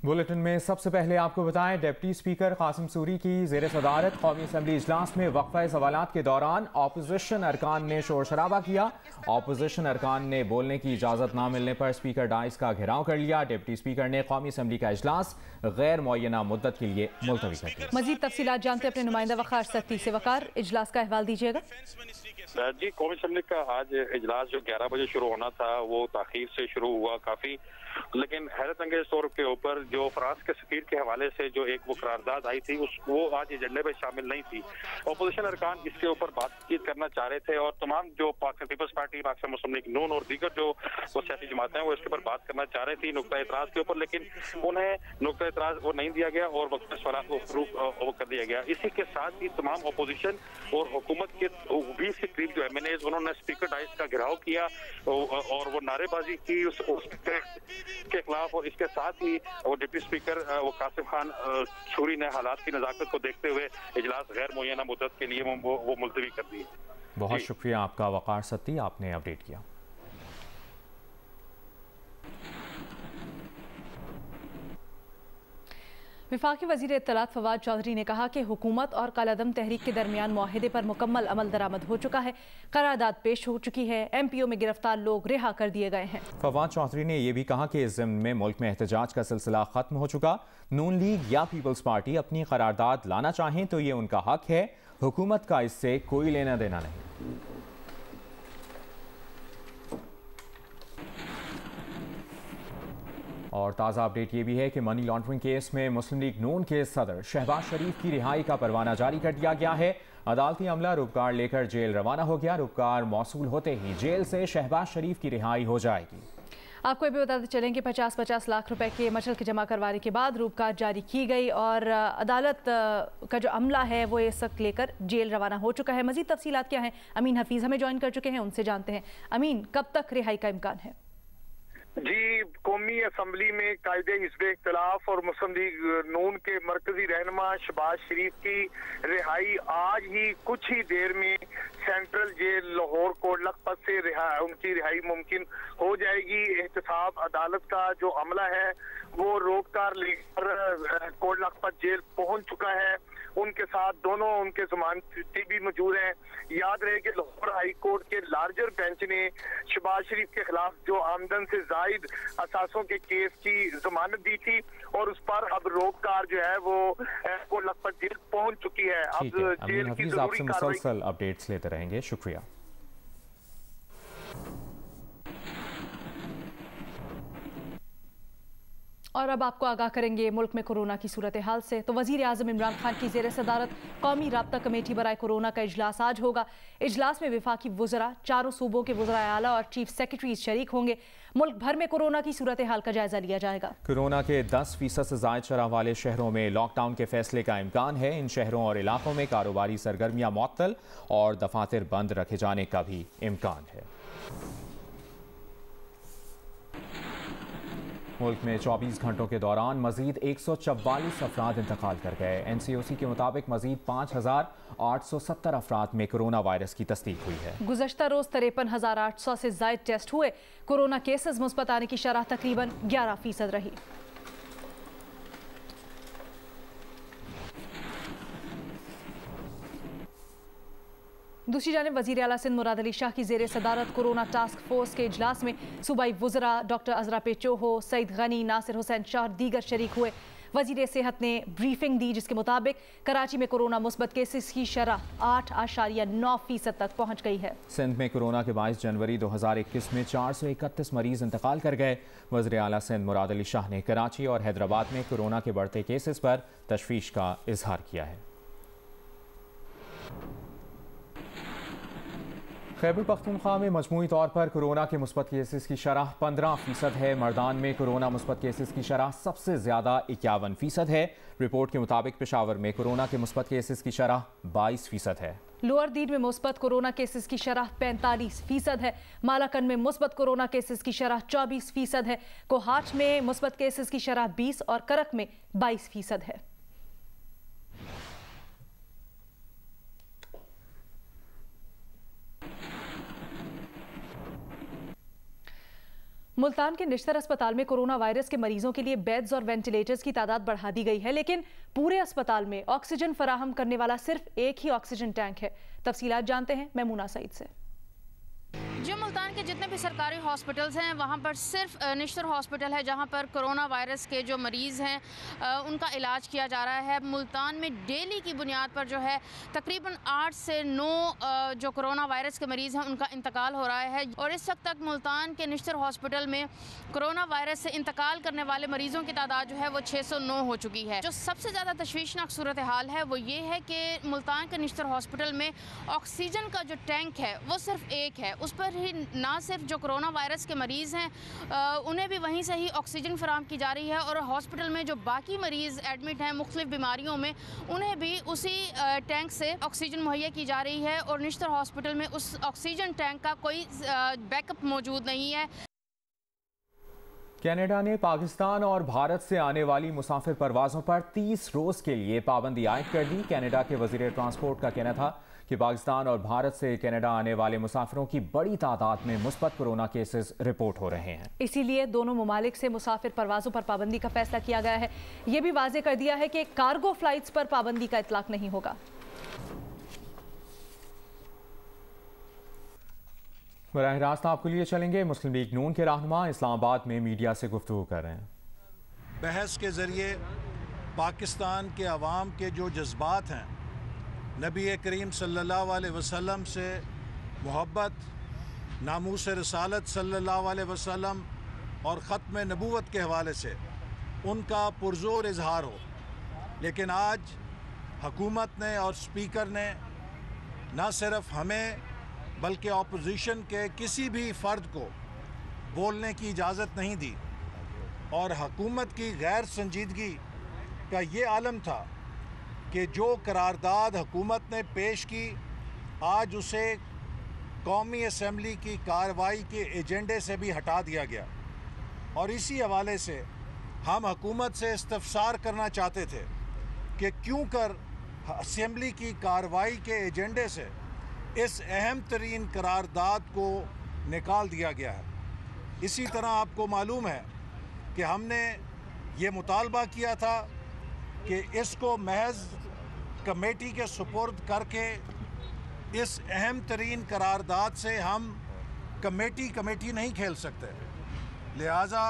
Bulletin में सबसे पहले आपको बताएं, डिप्टी स्पीकर कासिम सूरी की ज़ेर सदारत कौमी असम्बली इजलास में वक्फा सवालात के दौरान अपोजिशन अरकान ने शोर शराबा किया। अपोजिशन अरकान ने बोलने की इजाज़त न मिलने पर स्पीकर डाइस का घेराव कर लिया। डिप्टी स्पीकर ने कौमी असम्बली का इजलास गैर मुअय्यना मुद्दत के लिए मुलतवी कर दिया। मजीद तफसीलात जानते अपने नुमाइंदा वक़ार सत्ती से। वक़ार, इजलास का अहवाल दीजिएगा। जी, कौमी असम्बली का आज इजलास जो 11 बजे शुरू होना था वो ताखीर से शुरू हुआ काफी, लेकिन हैरत अंगेज तौर के ऊपर जो फ्रांस के सफीर के हवाले से जो एक वो करारदाद आई थी वो आज एजेंडे में शामिल नहीं थी। अपोजिशन अरकान इसके ऊपर बातचीत करना चाह रहे थे और तमाम जो पाकिस्तान पीपल्स पार्टी, पाकिस्तान मुस्लिम लीग नून और दीगर जो वो सियासी जमातें हैं वो इसके ऊपर बात करना चाह रही थी नुक्ता एतराज के ऊपर, लेकिन उन्हें नुक्ता एतराज वो नहीं दिया गया और वक्त सवाल वो कर दिया गया। इसी के साथ ही तमाम अपोजिशन और हुकूमत के 20 के करीब जो MNAs उन्होंने स्पीकर डाइस का घेराव किया और वो नारेबाजी की उस के खिलाफ, और इसके साथ ही वो डिप्टी स्पीकर वो कासिम खान सूरी ने हालात की नजाकत को देखते हुए इजलास गैर मुअय्यना मुद्दत के लिए वो मुलतवी कर दी। बहुत शुक्रिया आपका वक़ार सत्ती, आपने अपडेट किया। वफाकी वज़ीर इत्तलात फवाद चौधरी ने कहा कि हुकूमत और कालादम तहरीक के दरमियान मुआहदे पर मुकम्मल अमल दरामद हो चुका है। करारदाद पेश हो चुकी है। MPO में गिरफ्तार लोग रिहा कर दिए गए हैं। फवाद चौधरी ने यह भी कहा कि इस ज़िम्न में मुल्क में एहतजाज का सिलसिला खत्म हो चुका। नून लीग या पीपल्स पार्टी अपनी करारदाद लाना चाहें तो ये उनका हक है। हुकूमत का इससे कोई लेना देना नहीं। और ताज़ा अपडेट ये भी है कि मनी लॉन्ड्रिंग केस में मुस्लिम लीग नून के सदर शहबाज शरीफ की रिहाई का परवाना जारी कर दिया गया है। अदालती अमला रुपकार लेकर जेल रवाना हो गया। रुपकार मौसूल होते ही जेल से शहबाज शरीफ की रिहाई हो जाएगी। आपको ये भी बताते चलें कि 50-50 लाख रुपए के मशल के जमा करवाने के बाद रूपकार जारी की गई और अदालत का जो अमला है वो इस वक्त लेकर जेल रवाना हो चुका है। मजीद तफसीलात क्या हैं, अमीन हफीज़ हमें ज्वाइन कर चुके हैं, उनसे जानते हैं। अमीन, कब तक रिहाई का इम्कान है? जी, कौमी असम्बली में कायदे हिज़्ब इख्तिलाफ और मुस्लिम लीग नून के मरकजी रहनुमा शहबाज शरीफ की रिहाई आज ही कुछ ही देर में सेंट्रल जेल लाहौर कोट लखपत से उनकी रिहाई मुमकिन हो जाएगी। एहतसाब अदालत का जो अमला है वो रोककार लेकर कोट लखपत जेल पहुंच चुका है। उनके साथ दोनों उनके जमानती भी मौजूद हैं। याद रहे कि लाहौर हाई कोर्ट के लार्जर बेंच ने शहबाज शरीफ के खिलाफ जो आमदन से जायद असासों के केस की जमानत दी थी और उस पर अब रोककार जो है वो कोट लखपत जेल पहुंच चुकी है। अब जेल की जरूरी मुसलसल अपडेट्स लेते रहेंगे। शुक्रिया। और अब आपको आगाह करेंगे मुल्क में कोरोना की सूरत हाल से। तो वज़ीर आज़म इमरान खान की ज़ेर सदारत कौमी राब्ता कमेटी बराए कोरोना का इजलास आज होगा। इजलास में वफाकी वज़रा, चारों सूबों के वज़राए आला और चीफ सेक्रेटरीज शरीक होंगे। मुल्क भर में कोरोना की सूरत हाल का जायजा लिया जाएगा। कोरोना के 10% से ज़ायद शरह वाले शहरों में लॉकडाउन के फैसले का इम्कान है। इन शहरों और इलाकों में कारोबारी सरगर्मियाँ मुअत्तल और दफातर बंद रखे जाने का भी इम्कान है। मुल्क में 24 घंटों के दौरान मजीद 144 अफराद इंतकाल कर गए। NCOC के मुताबिक मजीद 5,870 अफराद में कोरोना वायरस की तस्दीक हुई है। गुज़श्ता रोज 53,800 से जायद टेस्ट हुए। कोरोना केसेस मुस्बत आने की शरह तकरीबन 11% रही। दूसरी जानिब वज़ीर आला सिंध मुराद अली शाह की ज़ेर सदारत कोरोना टास्क फोर्स के इजलास में सूबाई वज़रा डॉक्टर अजरा पेचोहो, सईद गनी, नासिर हुसैन शाह और दीगर शरीक हुए। वज़ीर सेहत ने ब्रीफिंग दी जिसके मुताबिक कराची में कोरोना मुस्बत केसेस की शरह 8.9% तक पहुँच गई है। सिंध में कोरोना के 22 जनवरी 2021 में 431 मरीज इंतकाल कर गए। वज़ीर आला सिंध मुराद अली शाह ने कराची और हैदराबाद में कोरोना के बढ़ते केसेस पर तशवीश का इजहार किया है। खैबर पख्तूनख्वा में मजमूई तौर पर कोरोना के मुस्बत केसेस की शरह 15% है। मर्दान में कोरोना मुस्बत केसेस की शरह सबसे ज़्यादा 51% है। रिपोर्ट के मुताबिक पेशावर में कोरोना के मुस्बत केसेस की शरह 22% है। लोअर दीन में मुस्बत कोरोना केसेस की शरह 45% है। मालाकन में मुस्बत कोरोना केसेस की शरह 24% है। कोहाट में मुस्बत केसेस की शरह 20 और करक में 22% है। मुल्तान के निश्तर अस्पताल में कोरोना वायरस के मरीजों के लिए बेड्स और वेंटिलेटर्स की तादाद बढ़ा दी गई है, लेकिन पूरे अस्पताल में ऑक्सीजन फराहम करने वाला सिर्फ एक ही ऑक्सीजन टैंक है। तफसीलात जानते हैं मैमूना सईद से। जो मुल्तान के जितने भी सरकारी हॉस्पिटल्स हैं वहाँ पर सिर्फ निश्तर हॉस्पिटल है जहाँ पर कोरोना वायरस के जो मरीज़ हैं उनका इलाज किया जा रहा है। मुल्तान में डेली की बुनियाद पर जो है तकरीबन 8 से 9 जो कोरोना वायरस के मरीज़ हैं उनका इंतकाल हो रहा है और इस वक्त तक मुल्तान के निश्तर हॉस्पिटल में कोरोना वायरस से इंतकाल करने वाले मरीज़ों की तादाद जो है वो 609 हो चुकी है। जो सबसे ज़्यादा तशवीशनाक सूरत हाल है वो ये है कि मुल्तान के निश्तर हॉस्पिटल में ऑक्सीजन का जो टैंक है वो सिर्फ एक है। उस पर ही ना सिर्फ जो कोरोना वायरस के मरीज़ हैं उन्हें भी वहीं से ही ऑक्सीजन फराहम की जा रही है और हॉस्पिटल में जो बाकी मरीज़ एडमिट हैं मुख्तलिफ बीमारियों में उन्हें भी उसी टैंक से ऑक्सीजन मुहैया की जा रही है और निश्तर हॉस्पिटल में उस ऑक्सीजन टैंक का कोई बैकअप मौजूद नहीं है। कनाडा ने पाकिस्तान और भारत से आने वाली मुसाफिर परवाज़ों पर 30 रोज़ के लिए पाबंदी आयद कर दी। कनाडा के वज़ीर ट्रांसपोर्ट का कहना था कि पाकिस्तान और भारत से कनाडा आने वाले मुसाफिरों की बड़ी तादाद में मुस्बत कोरोना केसेस रिपोर्ट हो रहे हैं। इसीलिए दोनों ममालिक से मुसाफिर परवाज़ों पर पाबंदी का फैसला किया गया है। ये भी वाज़े कर दिया है कि कार्गो फ्लाइट्स पर पाबंदी का इतलाक नहीं होगा। बराह रास्त आपके लिए चलेंगे। मुस्लिम लीग नून के रहनुमा इस्लामाबाद में मीडिया से गुफ्तगू कर रहे हैं। बहस के ज़रिए पाकिस्तान के अवाम के जो जज्बात हैं, नबी करीम सल्लल्लाहु अलैहि वसल्लम से मोहब्बत, नामूस रसालत सल्लल्लाहु अलैहि वसल्लम और ख़त्म नबूवत के हवाले से उनका पुरज़ोर इजहार हो। लेकिन आज हुकूमत ने और स्पीकर ने न सिर्फ हमें बल्कि अपोजिशन के किसी भी फ़र्द को बोलने की इजाज़त नहीं दी और हुकूमत की गैर संजीदगी का ये आलम था कि जो करारदाद हुकूमत ने पेश की आज उसे कौमी असम्बली की कार्रवाई के एजेंडे से भी हटा दिया गया और इसी हवाले से हम हुकूमत से इस्तफसार करना चाहते थे कि क्यों कर असम्बली की कार्रवाई के एजेंडे से इस अहम तरीन करारदाद को निकाल दिया गया है। इसी तरह आपको मालूम है कि हमने ये मुतालबा किया था कि इसको महज कमेटी के सुपुर्द करके इस अहम तरीन करारदाद से हम कमेटी नहीं खेल सकते। लिहाजा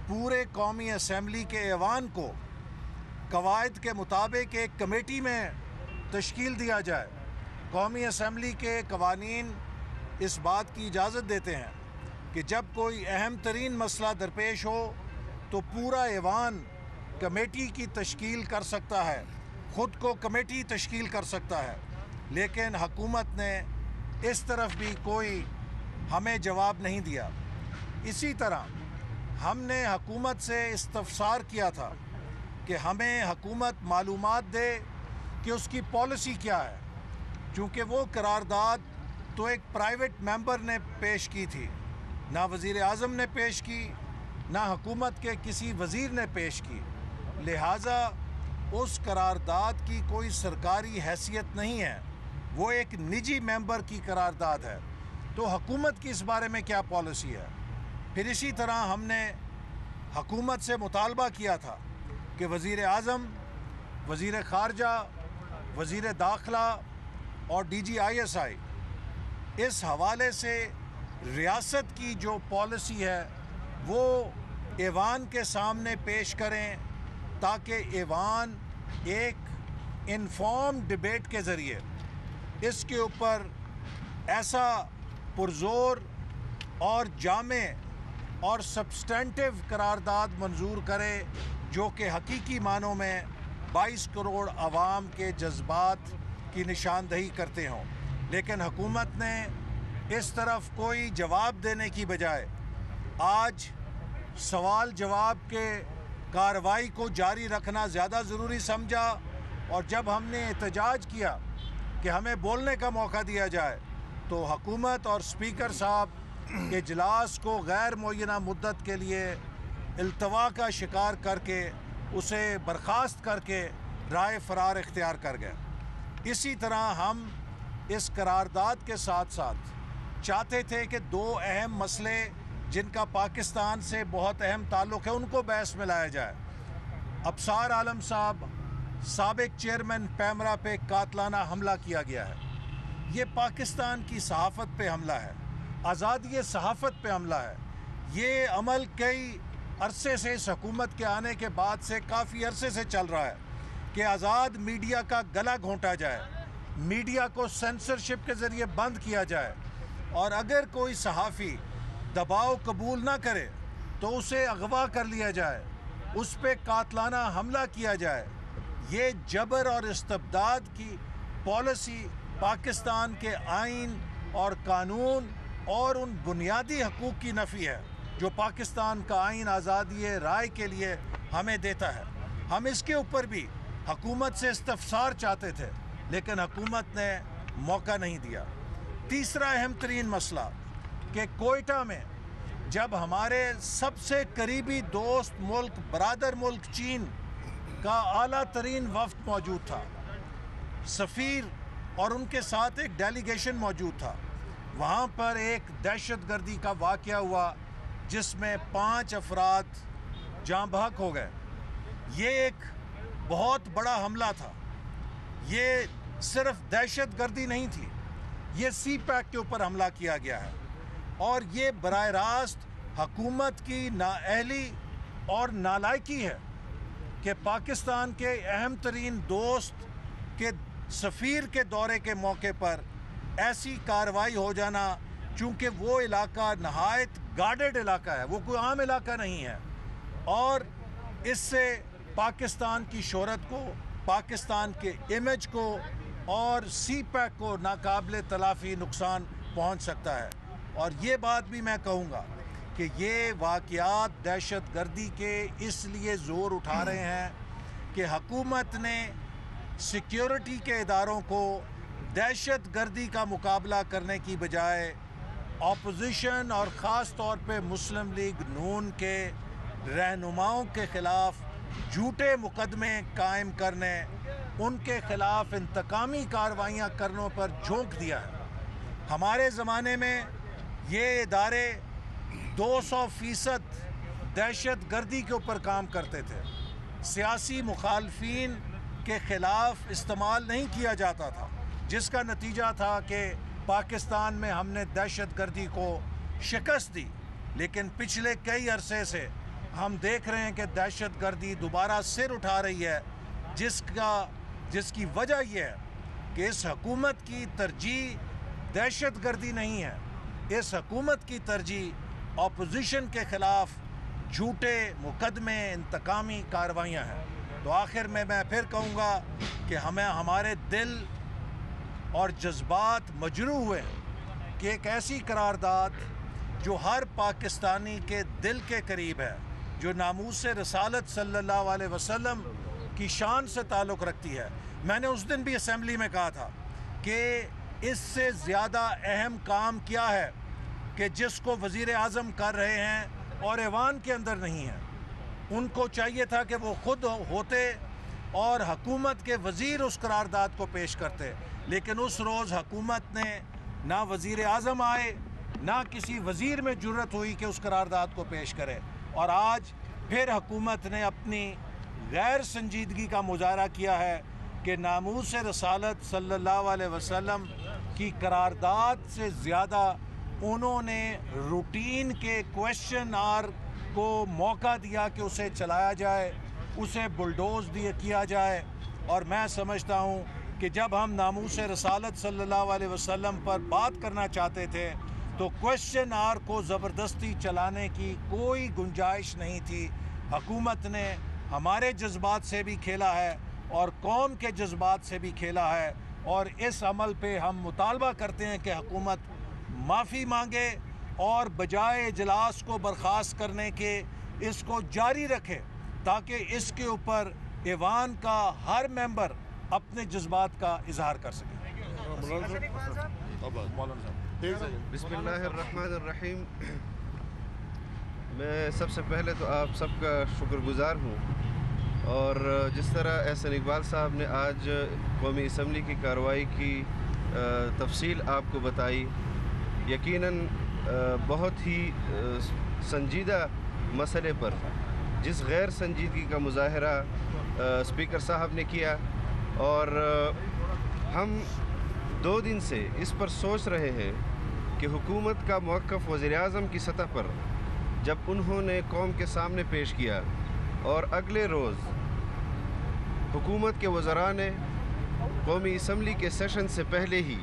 पूरे कौमी असम्बली के ऐवान को कवायद के मुताबिक एक कमेटी में तश्कील दिया जाए। कौमी असम्बली के कवानीन इस बात की इजाज़त देते हैं कि जब कोई अहम तरीन मसला दरपेश हो तो पूरा ऐवान कमेटी की तश्कील कर सकता है, ख़ुद को कमेटी तश्कील कर सकता है। लेकिन हुकूमत ने इस तरफ भी कोई हमें जवाब नहीं दिया। इसी तरह हमने हुकूमत से इस्तफसार किया था कि हमें हुकूमत मालूमात दे कि उसकी पॉलिसी क्या है, चूँकि वो करारदाद तो एक प्राइवेट मेंबर ने पेश की थी, ना वज़ीर आज़म ने पेश की, ना हुकूमत के किसी वज़ीर ने पेश की। लिहाजा उस करारदाद की कोई सरकारी हैसियत नहीं है, वो एक निजी मेंबर की करारदाद है। तो हुकूमत की इस बारे में क्या पॉलिसी है। फिर इसी तरह हमने हुकूमत से मुतालबा किया था कि वज़ीर आज़म, वज़ीर ख़ारजा, वज़ीर दाखिला और DGISI इस हवाले से रियासत की जो पॉलिसी है वो ऐवान के सामने पेश करें ताकि ऐवान एक इन्फॉर्म डिबेट के ज़रिए इसके ऊपर ऐसा पुरज़ोर और जामे और सब्सटेंटिव करारदाद मंजूर करे जो कि हकीकी मानों में 22 करोड़ आवाम के जज्बात की निशानदही करते हों। लेकिन हुकूमत ने इस तरफ कोई जवाब देने की बजाय आज सवाल जवाब के कार्रवाई को जारी रखना ज़्यादा ज़रूरी समझा और जब हमने एहतजाज किया कि हमें बोलने का मौका दिया जाए तो हुकूमत और स्पीकर साहब के इजलास को गैर मुअय्यना मुद्दत के लिए इल्तवा का शिकार करके उसे बर्खास्त करके राय फरार इख्तियार कर गए। इसी तरह हम इस करारदाद के साथ साथ चाहते थे कि दो अहम मसले जिनका पाकिस्तान से बहुत अहम ताल्लुक़ है उनको बहस में लाया जाए। अबसार आलम साहब साबिक चेयरमैन पैमरा पे कातलाना हमला किया गया है। ये पाकिस्तान की सहाफ़त पे हमला है, आज़ादी सहाफ़त पे हमला है। ये अमल कई अरसे से, इस हुकूमत के आने के बाद से काफ़ी अरसे से चल रहा है कि आज़ाद मीडिया का गला घोंटा जाए, मीडिया को सेंसरशिप के ज़रिए बंद किया जाए, और अगर कोई सहाफ़ी दबाव कबूल ना करे तो उसे अगवा कर लिया जाए, उस पर कातलाना हमला किया जाए। ये जबर और इस्तबदाद की पॉलिसी पाकिस्तान के आइन और कानून और उन बुनियादी हकूक़ की नफ़ी है जो पाकिस्तान का आइन आज़ादी राय के लिए हमें देता है। हम इसके ऊपर भी हुकूमत से इस्तफसार चाहते थे, लेकिन हुकूमत ने मौका नहीं दिया। तीसरा अहम तरीन मसला कि कोयटा में जब हमारे सबसे करीबी दोस्त मुल्क, बरादर मुल्क चीन का आला तरीन वफ्द मौजूद था, सफ़ीर और उनके साथ एक डेलीगेशन मौजूद था, वहाँ पर एक दहशतगर्दी का वाक़या हुआ जिसमें 5 अफराद जाँ बहक हो गए। ये एक बहुत बड़ा हमला था। ये सिर्फ दहशतगर्दी नहीं थी, ये सी पैक के ऊपर हमला किया गया है, और ये बराह रास्त हुकूमत की नाअहली और नालायकी है कि पाकिस्तान के अहम तरीन दोस्त के सफ़ीर के दौरे के मौके पर ऐसी कार्रवाई हो जाना, चूँकि वो इलाका नहायत गार्डेड इलाका है, वो कोई आम इलाका नहीं है, और इससे पाकिस्तान की शोहरत को, पाकिस्तान के इमेज को और सी पैक को नाकाबिले तलाफ़ी नुकसान पहुंच सकता है। और ये बात भी मैं कहूँगा कि ये वाक़यात दहशतगर्दी के इसलिए ज़ोर उठा रहे हैं कि हुकूमत ने सिक्योरिटी के इदारों को दहशतगर्दी का मुकाबला करने की बजाय अपोजिशन और ख़ास तौर पे मुस्लिम लीग नून के रहनुमाओं के ख़िलाफ़ झूठे मुकदमे कायम करने, उनके ख़िलाफ़ इंतकामी कार्रवाइयाँ करने पर झोंक दिया है। हमारे ज़माने में ये इदारे 200% दहशतगर्दी के ऊपर काम करते थे, सियासी मुखालफीन के ख़िलाफ़ इस्तेमाल नहीं किया जाता था, जिसका नतीजा था कि पाकिस्तान में हमने दहशतगर्दी को शिकस्त दी। लेकिन पिछले कई अरसे से हम देख रहे हैं कि दहशतगर्दी दोबारा सिर उठा रही है, जिसकी वजह यह है कि इस हुकूमत की तरजीह दहशतगर्दी नहीं है, इस हुकूमत की तरजीह अपोजिशन के ख़िलाफ़ झूठे मुकदमे, इंतकामी कार्रवाइयाँ हैं। तो आखिर में मैं फिर कहूँगा कि हमें हमारे दिल और जज्बात मजरू हुए हैं कि एक ऐसी करारदाद जो हर पाकिस्तानी के दिल के करीब है, जो नामूस रसालत सल्लल्लाहु अलैहि वसल्लम की शान से ताल्लुक़ रखती है। मैंने उस दिन भी असम्बली में कहा था कि इससे ज़्यादा अहम काम क्या है कि जिसको वज़ीर आज़म कर रहे हैं और ऐवान के अंदर नहीं है। उनको चाहिए था कि वो ख़ुद होते और हुकूमत के वज़ीर उस करारदाद को पेश करते, लेकिन उस रोज़ हुकूमत ने ना वज़ीर आज़म आए, ना किसी वज़ीर में जुर्रत हुई कि उस करारदाद को पेश करे, और आज फिर हुकूमत ने अपनी गैर संजीदगी का मुजाहरा किया है कि नामूस रसालत सल्लल्लाहु अलैहि वसल्लम की करारदाद से ज़्यादा उन्होंने रूटीन के क्वेश्चन आर को मौका दिया कि उसे चलाया जाए, उसे बुलडोज किया जाए। और मैं समझता हूँ कि जब हम नामूस रसालत सल्लल्लाहु अलैहि वसल्लम पर बात करना चाहते थे तो क्वेश्चन आर को ज़बरदस्ती चलाने की कोई गुंजाइश नहीं थी। हुकूमत ने हमारे जज्बात से भी खेला है और कौम के जज्बात से भी खेला है, और इस अमल पे हम मुतालबा करते हैं कि हुकूमत माफ़ी मांगे और बजाय इजलास को बर्खास्त करने के इसको जारी रखे, ताकि इसके ऊपर ऐवान का हर मेंबर अपने जज्बात का इजहार कर सके। बिस्मिल्लाहिर्रहमानिर्रहीम। मैं सबसे पहले तो आप सबका शुक्रगुज़ार हूँ, और जिस तरह एहसन इकबाल साहब ने आज कौमी असम्बली की कार्रवाई की तफसील आपको बताई, यकीनन बहुत ही संजीदा मसले पर जिस गैर संजीदगी का मुजाहरा स्पीकर साहब ने किया, और हम 2 दिन से इस पर सोच रहे हैं कि हुकूमत का मौक़िफ़ वज़ीर-ए-आज़म की सतह पर जब उन्होंने कौम के सामने पेश किया और अगले रोज़ हुकूमत के वज़रा ने कौमी असम्बली के सेशन से पहले ही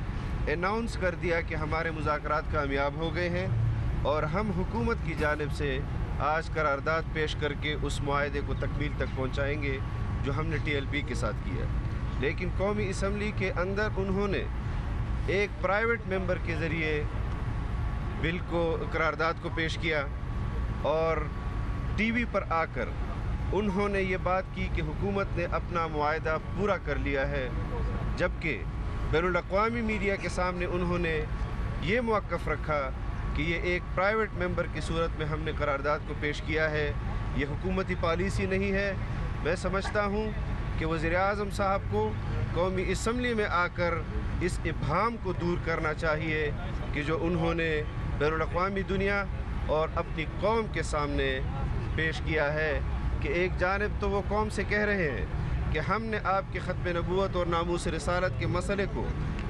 अनाउंस कर दिया कि हमारे मुज़ाकरात कामयाब हो गए हैं और हम हुकूमत की जानिब से आज करारदाद पेश करके उस मुआहदे को तकमील तक पहुँचाएँगे जो हमने TLP के साथ किया। लेकिन कौमी असम्बली के अंदर उन्होंने एक प्राइवेट मेंबर के ज़रिए बिल को करारदाद को पेश किया और TV पर आकर उन्होंने ये बात की कि हुकूमत ने अपना मुआहदा पूरा कर लिया है, जबकि बैनुल-अक़वामी मीडिया के सामने उन्होंने ये मौक़िफ़ रखा कि ये एक प्राइवेट मेंबर की सूरत में हमने करारदाद को पेश किया है, ये हुकूमती पॉलिसी नहीं है। मैं समझता हूँ कि वज़ीर-ए-आज़म साहब को कौमी असम्बली में आकर इस इब्हाम को दूर करना चाहिए कि जो उन्होंने बैनुल-अक़वामी दुनिया और अपनी कौम के सामने पेश किया है कि एक जानिब तो वो कौम से कह रहे हैं कि हमने आपके ख़त्म नबूवत और नामूस रिसालत के मसले को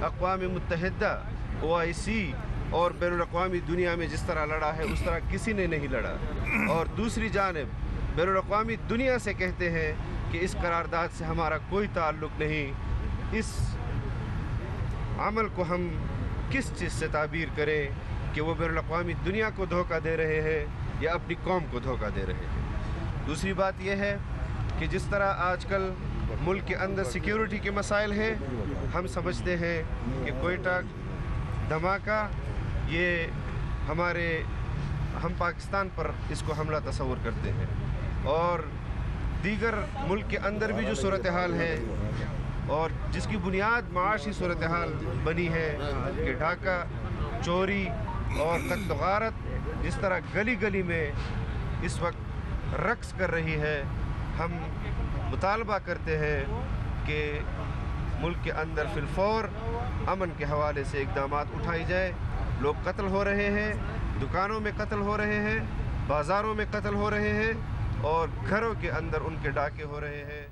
अक़वाम मुत्तहिदा, OIC और बैनुल-अक़वामी दुनिया में जिस तरह लड़ा है उस तरह किसी ने नहीं लड़ा, और दूसरी जानिब बैनुल-अक़वामी दुनिया से कहते हैं कि इस करारदाद से हमारा कोई ताल्लुक़ नहीं। इस अमल को हम किस चीज़ से ताबीर करें कि वो बैनुल-अक़वामी दुनिया को धोखा दे रहे हैं या अपनी कौम को धोखा दे रहे हैं। दूसरी बात यह है कि जिस तरह आजकल मुल्क के अंदर सिक्योरिटी के मसाइल हैं, हम समझते हैं कि कोयटा धमाका ये हम पाकिस्तान पर इसको हमला तस्वुर करते हैं, और दीगर मुल्क के अंदर भी जो सूरत हाल है और जिसकी बुनियाद माशी सूरत हाल बनी है कि ढाका चोरी और कत्ल गारत जिस तरह गली गली में इस वक्त रक्स कर रही है, हम मुतालबा करते हैं कि मुल्क के अंदर फिलफौर अमन के हवाले से इक़दामात उठाई जाए। लोग कत्ल हो रहे हैं, दुकानों में कत्ल हो रहे हैं, बाज़ारों में कत्ल हो रहे हैं और घरों के अंदर उनके डाके हो रहे हैं।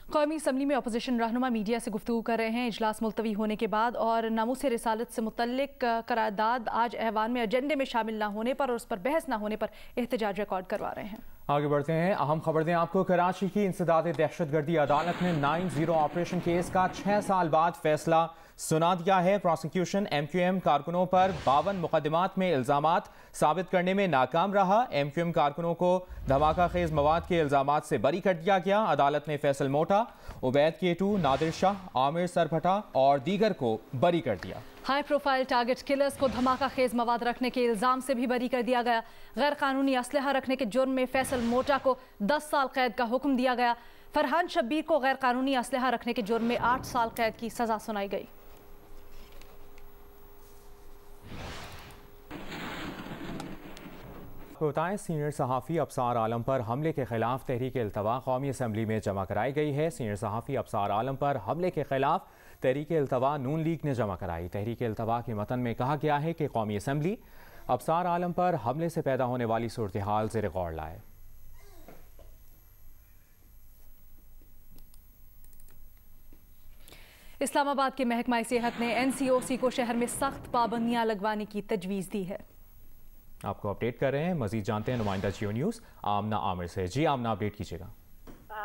कौमी असम्बली में अपोजिशन रहनुमा मीडिया से गुफ्तगू कर रहे हैं। इजलास मुलतवी होने के बाद और नामूस रिसालत से मुतल्लिक करारदाद आज ऐवान में एजेंडे में शामिल न होने पर और उस पर बहस न होने पर एहतजाज रिकॉर्ड करवा रहे हैं। आगे बढ़ते हैं, अहम खबर दें आपको। कराची की इंसदाद दहशतगर्दी अदालत ने 9/0 ऑपरेशन केस का 6 साल बाद फैसला सुना दिया है। प्रोसिक्यूशन MQM कारकुनों पर 52 मुकदमात में इल्जामात साबित करने में नाकाम रहा। MQM कारकुनों को धमाका खेज मवाद के इल्जामात से बरी कर दिया गया। अदालत ने फैसल मोटा, उबैद केटू, नादिर शाह, आमिर सरभटा और दीगर को बरी कर दिया। हाई प्रोफाइल टारगेट किलर्स को धमाका खेज मवाद रखने के इल्जाम से भी बरी कर दिया गया। गैर कानूनी असलहा रखने के जुर्म में फैसल मोटा को 10 साल कैद का हुक्म दिया गया। फरहान शब्बीर को गैर कानूनी असलहा रखने के जुर्म में 8 साल कैद की सजा सुनाई गई। बताएं, सीनियर सहाफ़ी अबसार आलम पर हमले के खिलाफ तहरीक इल्तवा कौमी असम्बली में जमा कराई गई है। सीनियर सहाफ़ी अबसार आलम पर हमले के खिलाफ तहरीक इल्तवा नून लीग ने जमा कराई। तहरीक इल्तवा के मतन में कहा गया है कि कौमी असम्बली अबसार आलम पर हमले से पैदा होने वाली सूरत हाल ज़ेर गौर लाए। इस्लामाबाद के महकमा सेहत ने NCOC को शहर में सख्त पाबंदियां लगवाने की तजवीज़ दी है। आपको अपडेट कर रहे हैं, मजीद जानते हैं नुमाइंदा जियो न्यूज़ आमना आमिर से। जी आमना, अपडेट कीजिएगा।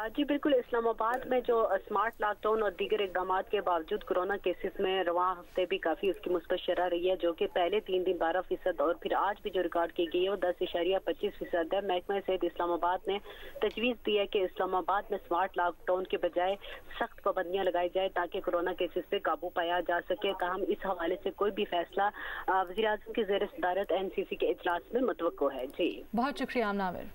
जी बिल्कुल, इस्लामाबाद में जो स्मार्ट लॉकडाउन और दीगर इक़दामात के बावजूद कोरोना केसेस में रवां हफ्ते भी काफ़ी उसकी मुस्बत शरह रही है, जो कि पहले 3 दिन 12% और फिर आज भी जो रिकॉर्ड की गई है वो 10.25% है। महकमा सेहत इस्लामाबाद ने तजवीज़ दी है कि इस्लामाबाद में स्मार्ट लॉकडाउन के बजाय सख्त पाबंदियाँ लगाई जाए ताकि कोरोना केसेस पे काबू पाया जा सके। ताहम इस हवाले से कोई भी फैसला वज़ीर-ए-आज़म की ज़ेर सदारत NCC के इजलास में मुतवक्को है। जी बहुत शुक्रिया आमना आमिर।